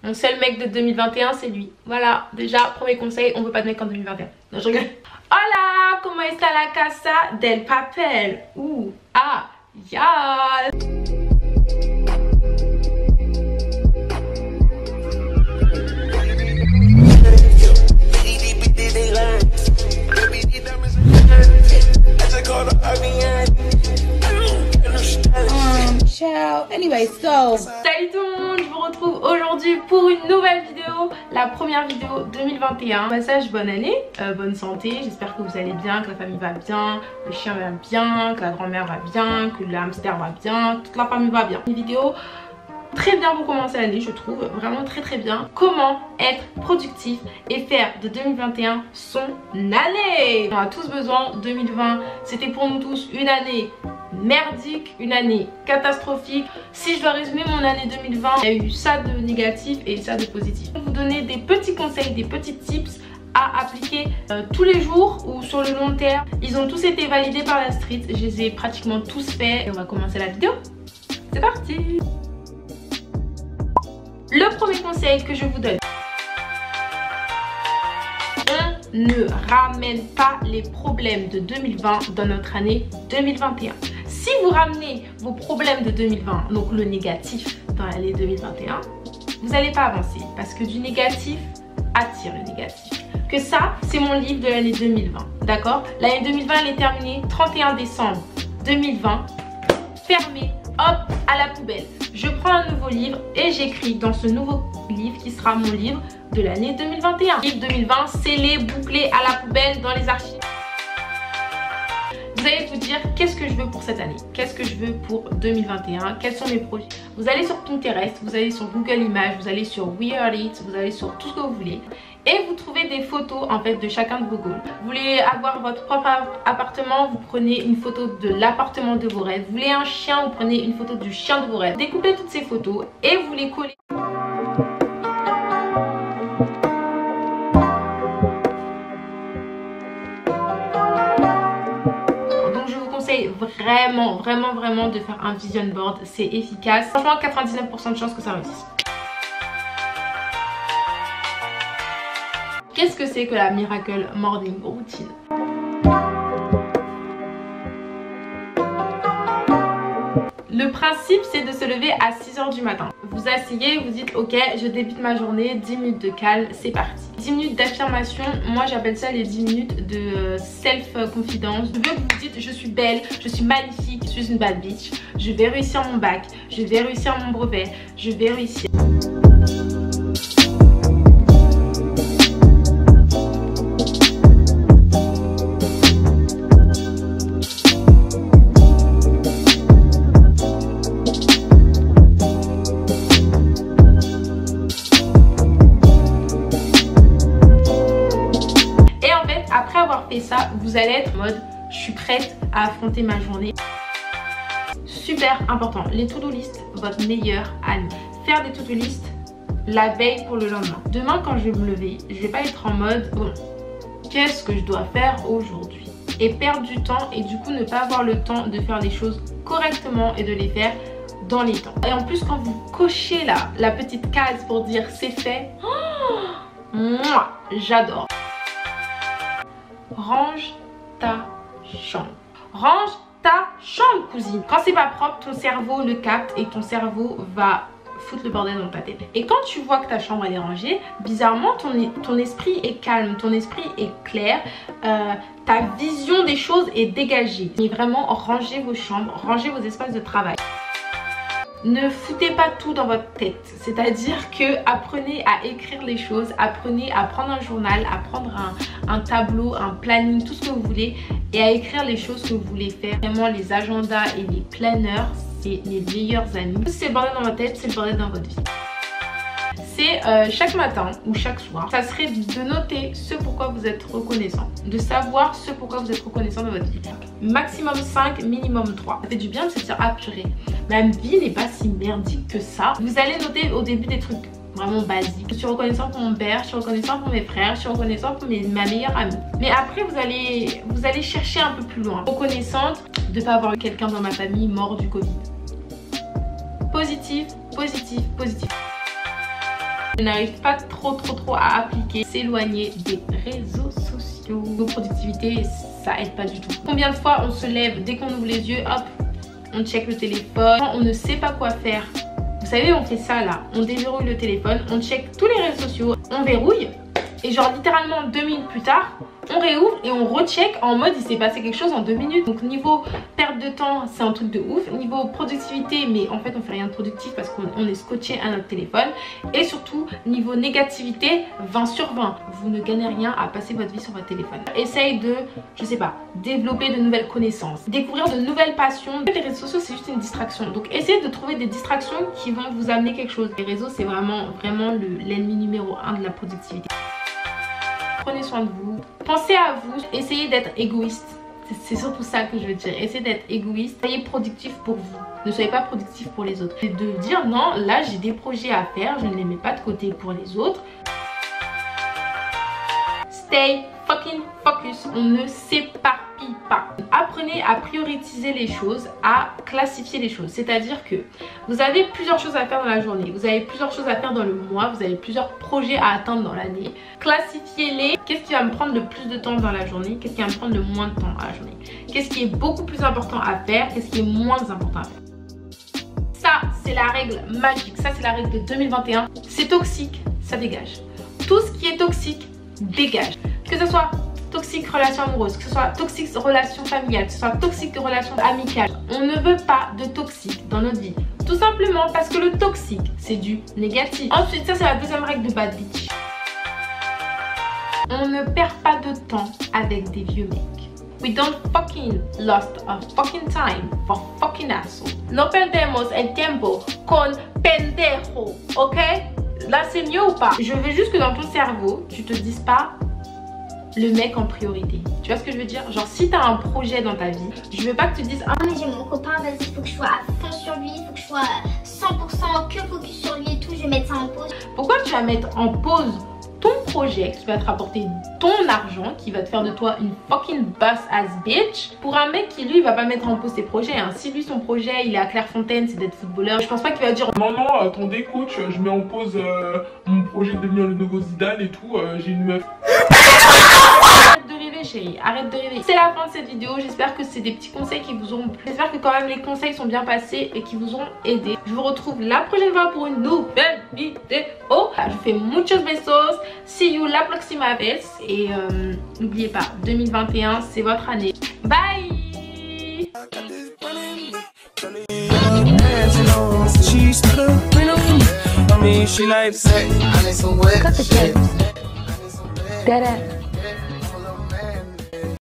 Mon seul mec de 2021 c'est lui. Voilà, déjà premier conseil, on veut pas de mec en 2021. Non, je rigole. Hola, comment está la casa del papel? Ya. Ciao. Anyway, salut tout le monde, je vous retrouve aujourd'hui pour une nouvelle vidéo, la première vidéo 2021. Passage, bonne année, bonne santé, j'espère que vous allez bien, que la famille va bien, le chien va bien, que la grand-mère va bien, que le hamster va bien, toute la famille va bien. Une vidéo très bien pour commencer l'année, je trouve, vraiment très bien. Comment être productif et faire de 2021 son année. On a tous besoin, 2020 c'était pour nous tous une année merdique, une année catastrophique. Si je dois résumer mon année 2020, il y a eu ça de négatif et ça de positif. Je vais vous donner des petits conseils, des petits tips à appliquer tous les jours ou sur le long terme. Ils ont tous été validés par la street, je les ai pratiquement tous faits et on va commencer la vidéo. C'est parti. Le premier conseil que je vous donne: on ne ramène pas les problèmes de 2020 dans notre année 2021. Si vous ramenez vos problèmes de 2020, donc le négatif dans l'année 2021, vous n'allez pas avancer parce que du négatif attire le négatif. Que ça, c'est mon livre de l'année 2020, d'accord? L'année 2020, elle est terminée 31 décembre 2020, fermée, hop, à la poubelle. Je prends un nouveau livre et j'écris dans ce nouveau livre qui sera mon livre de l'année 2021. Livre 2020, scellé, bouclé, à la poubelle, dans les archives. Vous allez vous dire, qu'est-ce que je veux pour cette année? Qu'est-ce que je veux pour 2021? Quels sont mes projets? Vous allez sur Pinterest, vous allez sur Google Images, vous allez sur WeAreIt, vous allez sur tout ce que vous voulez. Et vous trouvez des photos en fait de chacun de vos goals. Vous voulez avoir votre propre appartement, vous prenez une photo de l'appartement de vos rêves. Vous voulez un chien, vous prenez une photo du chien de vos rêves. Découpez toutes ces photos et vous les collez. Vraiment de faire un vision board, c'est efficace. Franchement, 99% de chances que ça réussisse. Qu'est-ce que c'est que la Miracle Morning Routine? Le principe, c'est de se lever à 6 h du matin. Vous asseyez, vous dites ok, je débute ma journée, 10 minutes de calme, c'est parti. 10 minutes d'affirmation, moi j'appelle ça les 10 minutes de self-confidence. Je veux que vous dites je suis belle, je suis magnifique, je suis une bad bitch, je vais réussir mon bac, je vais réussir mon brevet, je vais réussir. Après avoir fait ça, vous allez être en mode je suis prête à affronter ma journée. Super important, les to-do list, votre meilleur ami. Faire des to-do list la veille pour le lendemain. Demain quand je vais me lever, je vais pas être en mode bon, qu'est-ce que je dois faire aujourd'hui? Et perdre du temps et du coup ne pas avoir le temps de faire les choses correctement et de les faire dans les temps. Et en plus quand vous cochez là la petite case pour dire c'est fait, moi j'adore. Range ta chambre. Range ta chambre, cousine. Quand c'est pas propre, ton cerveau le capte et ton cerveau va foutre le bordel dans ta tête. Et quand tu vois que ta chambre elle est rangée, bizarrement ton esprit est calme, ton esprit est clair, ta vision des choses est dégagée. Et vraiment, rangez vos chambres, rangez vos espaces de travail. Ne foutez pas tout dans votre tête, c'est-à-dire que apprenez à écrire les choses, apprenez à prendre un journal, à prendre un tableau, un planning, tout ce que vous voulez et à écrire les choses que vous voulez faire. Vraiment les agendas et les planners, c'est les meilleurs amis. Si c'est le bordel dans votre tête, c'est le bordel dans votre vie. C'est chaque matin ou chaque soir, ça serait de noter ce pourquoi vous êtes reconnaissant, de savoir ce pourquoi vous êtes reconnaissant dans votre vie. Maximum 5, minimum 3. Ça fait du bien de se dire ah purée, ma vie n'est pas si merdique que ça. Vous allez noter au début des trucs vraiment basiques. Je suis reconnaissant pour mon père, je suis reconnaissant pour mes frères, je suis reconnaissant pour ma meilleure amie. Mais après vous allez chercher un peu plus loin. Reconnaissante de ne pas avoir eu quelqu'un dans ma famille mort du Covid. Positif, positif, positif. je n'arrive pas trop à appliquer, s'éloigner des réseaux sociaux. Nos productivités, ça aide pas du tout. Combien de fois on se lève, dès qu'on ouvre les yeux, hop, on check le téléphone, on ne sait pas quoi faire. Vous savez, on fait ça là, on déverrouille le téléphone, on check tous les réseaux sociaux, on verrouille et genre littéralement 2 minutes plus tard, on réouvre et on recheck en mode il s'est passé quelque chose en 2 minutes. Donc niveau perte de temps, c'est un truc de ouf. Niveau productivité, mais en fait on fait rien de productif parce qu'on est scotché à notre téléphone. Et surtout niveau négativité, 20 sur 20. Vous ne gagnez rien à passer votre vie sur votre téléphone. Essaye de, je sais pas, développer de nouvelles connaissances, découvrir de nouvelles passions. Les réseaux sociaux c'est juste une distraction. Donc essayez de trouver des distractions qui vont vous amener quelque chose. Les réseaux c'est vraiment l'ennemi numéro 1 de la productivité. Prenez soin de vous, pensez à vous, essayez d'être égoïste. C'est surtout ça que je veux dire. Essayez d'être égoïste, soyez productif pour vous. Ne soyez pas productif pour les autres. Et de dire non, là j'ai des projets à faire, je ne les mets pas de côté pour les autres. Stay fucking focus. On ne s'éparpille pas. Apprenez à prioriser les choses, à classifier les choses. C'est-à-dire que vous avez plusieurs choses à faire dans la journée. Vous avez plusieurs choses à faire dans le mois. Vous avez plusieurs projets à atteindre dans l'année. Classifiez-les. Qu'est-ce qui va me prendre le plus de temps dans la journée? Qu'est-ce qui va me prendre le moins de temps à la journée? Qu'est-ce qui est beaucoup plus important à faire? Qu'est-ce qui est moins important à faire? Ça, c'est la règle magique. Ça, c'est la règle de 2021. C'est toxique, ça dégage. Tout ce qui est toxique, dégage. Que ce soit toxique relation amoureuse, que ce soit toxique relation familiale, que ce soit toxique relation amicale. On ne veut pas de toxique dans notre vie. Tout simplement parce que le toxique, c'est du négatif. Ensuite, ça c'est la deuxième règle de bad bitch. On ne perd pas de temps avec des vieux mecs. We don't fucking lost a fucking time for fucking asshole. No perdemos el tiempo con pendejo, ok? Là c'est mieux ou pas? Je veux juste que dans ton cerveau, tu te dises pas le mec en priorité. Tu vois ce que je veux dire? Genre si t'as un projet dans ta vie, je veux pas que tu te dises ah mais j'ai mon copain, vas-y faut que je sois à fond sur lui, faut que je sois 100% que focus sur lui et tout, je vais mettre ça en pause. Pourquoi tu vas mettre en pause ton projet qui va te rapporter ton argent, qui va te faire de toi une fucking boss ass bitch, pour un mec qui lui va pas mettre en pause ses projets, hein. Si lui son projet il est à Clairefontaine, c'est d'être footballeur, je pense pas qu'il va dire non attendez coach, je mets en pause mon projet de devenir le nouveau Zidane et tout, j'ai une meuf. Arrête de rêver chérie, arrête de rêver. C'est la fin de cette vidéo, j'espère que c'est des petits conseils qui vous auront plu. J'espère que quand même les conseils sont bien passés et qui vous ont aidé. Je vous retrouve la prochaine fois pour une nouvelle vidéo. Je vous fais muchos besos, see you la próxima vez. Et n'oubliez pas, 2021 c'est votre année. Bye. Cut the tape. Dead end.